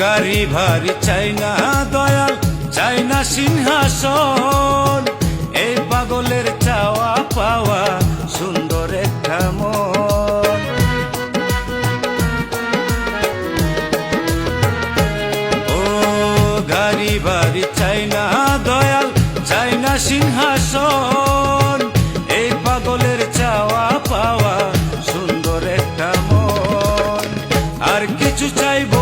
গাড়ি ভারী চাই না দয়াল, চাই না সিংহাসন, এই পাগলের চাওয়া পাওয়া সুন্দর একটা মন। ও গাড়ি ভারী চাই না দয়াল, চাই না সিংহাসন, এই পাগলের চাওয়া পাওয়া সুন্দর একটা মন। আর কিছু চাইব